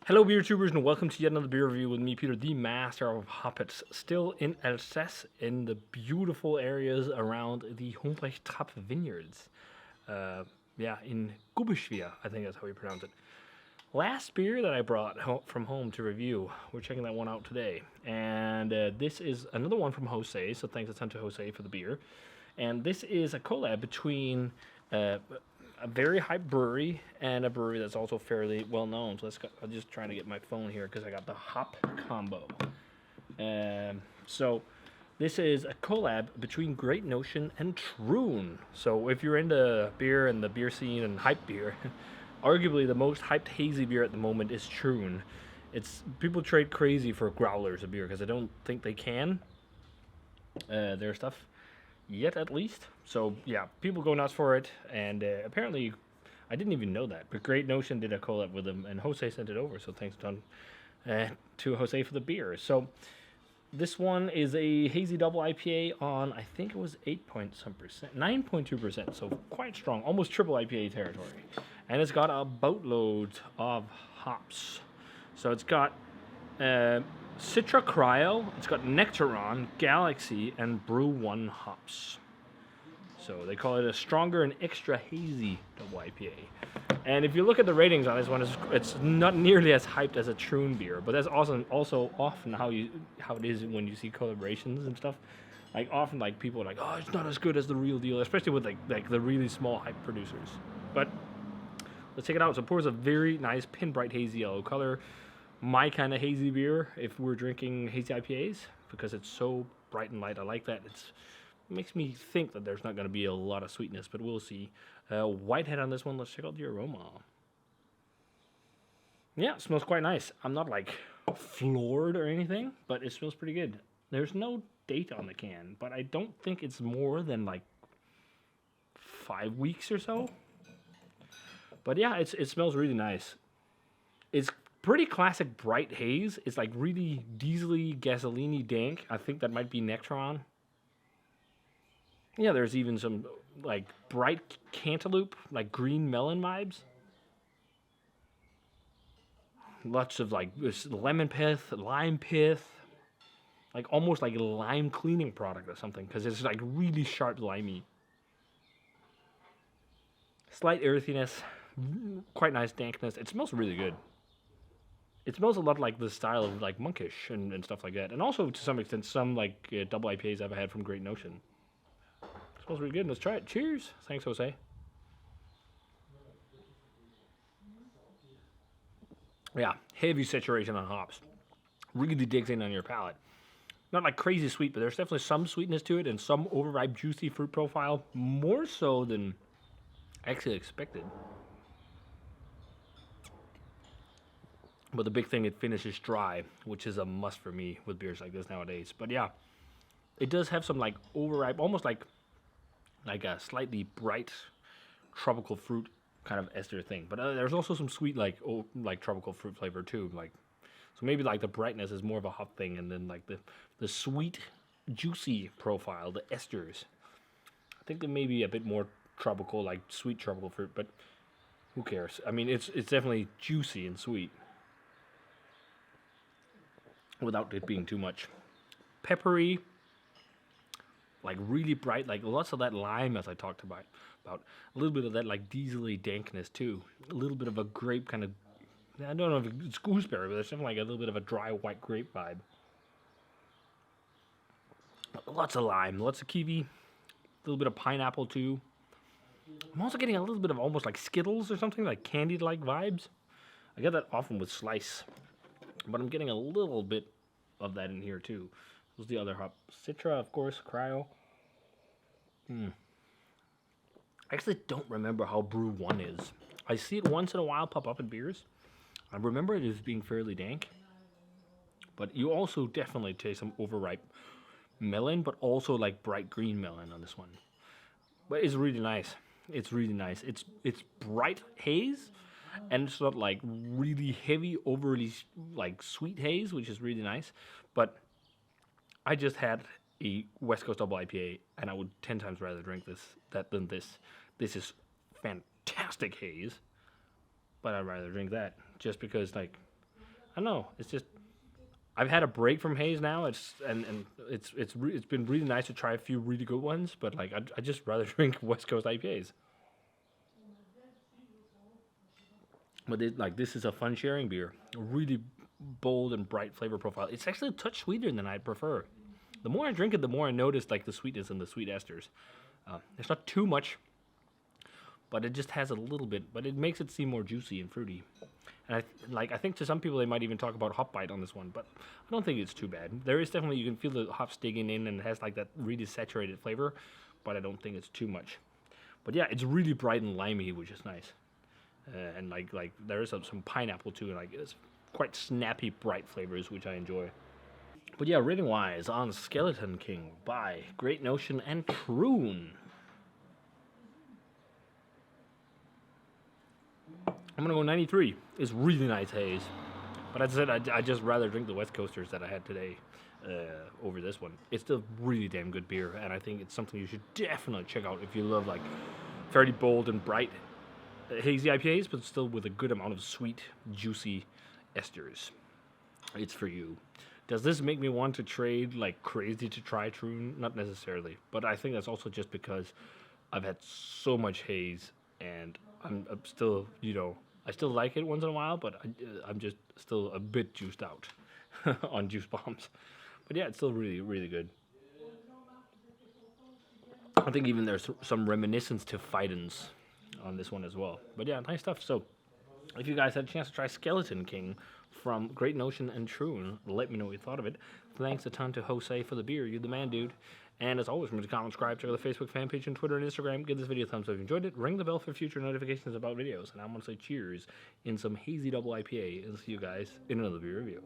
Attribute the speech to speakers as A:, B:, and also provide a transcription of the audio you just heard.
A: Hello, beer tubers, and welcome to yet another beer review with me, Peter, the master of hoppets, still in Alsace, in the beautiful areas around the Humbrecht vineyards. In Gubischwia, I think that's how we pronounce it. Last beer that I brought from home to review, we're checking that one out today. And this is another one from Jose, so thanks a ton to Jose for the beer. And this is a collab between a very hype brewery and a brewery that's also fairly well known. So I'm just trying to get my phone here because I got the hop combo. So this is a collab between Great Notion and Troon. So if you're into beer and the beer scene and hype beer, arguably the most hyped hazy beer at the moment is Troon. It's people trade crazy for growlers of beer because I don't think they can. Their stuff yet, at least. So yeah, people go nuts for it, and apparently, I didn't even know that. But Great Notion did a collab with them, and Jose sent it over. So thanks a ton to Jose for the beer. So this one is a hazy double IPA on, I think it was 9.2%. So quite strong, almost triple IPA territory, and it's got a boatload of hops. So it's got Citra Cryo, it's got Nectaron, Galaxy, and Brew 1 hops. So they call it a stronger and extra hazy double IPA. And if you look at the ratings on this one, it's not nearly as hyped as a Troon beer, but that's also often how it is when you see collaborations and stuff. Like often, like people are like, oh, it's not as good as the real deal, especially with like the really small hype producers. But let's check it out. So it pours a very nice pin bright hazy yellow color. My kind of hazy beer if we're drinking hazy IPAs because it's so bright and light. I like that. It makes me think that there's not going to be a lot of sweetness, but we'll see. Whitehead on this one. Let's check out the aroma. Yeah, it smells quite nice. I'm not like floored or anything, but it smells pretty good. There's no date on the can, but I don't think it's more than like 5 weeks or so. But yeah, it smells really nice. It's pretty classic bright haze. It's like really diesely, gasoline-y dank. I think that might be Nectaron. Yeah, there's even some like bright cantaloupe, like green melon vibes. Lots of like this lemon pith, lime pith, like almost like a lime cleaning product or something, because it's like really sharp limey. Slight earthiness, quite nice dankness. It smells really good. It smells a lot like the style of like monkish and stuff like that, and also to some extent some like double IPAs I've had from Great Notion. It smells really good. Let's try it. Cheers. Thanks, Jose. Yeah, heavy saturation on hops. Really digs in on your palate. Not like crazy sweet, but there's definitely some sweetness to it and some overripe, juicy fruit profile, more so than I actually expected. But the big thing, it finishes dry, which is a must for me with beers like this nowadays. But yeah, it does have some like overripe, almost like a slightly bright tropical fruit kind of ester thing. But there's also some sweet like tropical fruit flavor too. Like so maybe like the brightness is more of a hop thing, and then like the sweet, juicy profile, the esters. I think there may be a bit more tropical, like sweet tropical fruit, but who cares? I mean, it's definitely juicy and sweet, without it being too much. Peppery, like really bright, like lots of that lime as I talked about. A little bit of that like diesely dankness too. A little bit of a grape kind of, I don't know if it's gooseberry, but there's something like a little bit of a dry white grape vibe. Lots of lime, lots of kiwi, a little bit of pineapple too. I'm also getting a little bit of almost like Skittles or something, like candied-like vibes. I get that often with Slice, but I'm getting a little bit of that in here too. What's the other hop? Citra, of course, Cryo. I actually don't remember how Brew 1 is. I see it once in a while pop up in beers. I remember it as being fairly dank. But you also definitely taste some overripe melon, but also like bright green melon on this one. But it's really nice. It's really nice. It's bright haze, and it's not like really heavy, overly like sweet haze, which is really nice. But I just had a West Coast double IPA, and I would 10 times rather drink that than this. This is fantastic haze, but I'd rather drink that just because like I don't know. It's just I've had a break from haze now. It's been really nice to try a few really good ones, but like I just rather drink West Coast IPAs. But this is a fun sharing beer. A really bold and bright flavor profile. It's actually a touch sweeter than I'd prefer. The more I drink it, the more I notice like the sweetness and the sweet esters. It's not too much, but it just has a little bit. But it makes it seem more juicy and fruity. And I think to some people they might even talk about hop bite on this one, but I don't think it's too bad. There is definitely, you can feel the hops digging in, and it has like that really saturated flavor, but I don't think it's too much. But yeah, it's really bright and limey, which is nice. And like there is some pineapple too, and like it's quite snappy, bright flavors, which I enjoy. But yeah, rating wise, on Skeleton King by Great Notion and Troon, I'm gonna go 93. It's really nice haze, but as I said, I just rather drink the West Coasters that I had today over this one. It's still really damn good beer, and I think it's something you should definitely check out if you love like fairly bold and bright hazy IPAs, but still with a good amount of sweet, juicy esters. It's for you. Does this make me want to trade like crazy to try Troon? Not necessarily, but I think that's also just because I've had so much haze, and I'm still, I still like it once in a while, but I'm just still a bit juiced out on juice bombs. But yeah, it's still really, really good. I think even there's some reminiscence to Fidens on this one as well. But yeah, nice stuff. So if you guys had a chance to try Skeleton King from Great Notion and Troon, let me know what you thought of it. Thanks a ton to Jose for the beer. You're the man, dude. And as always, remember to comment, subscribe, check out the Facebook fan page and Twitter and Instagram. Give this video a thumbs up if you enjoyed it. Ring the bell for future notifications about videos. And I'm going to say cheers in some hazy double IPA and see you guys in another beer review.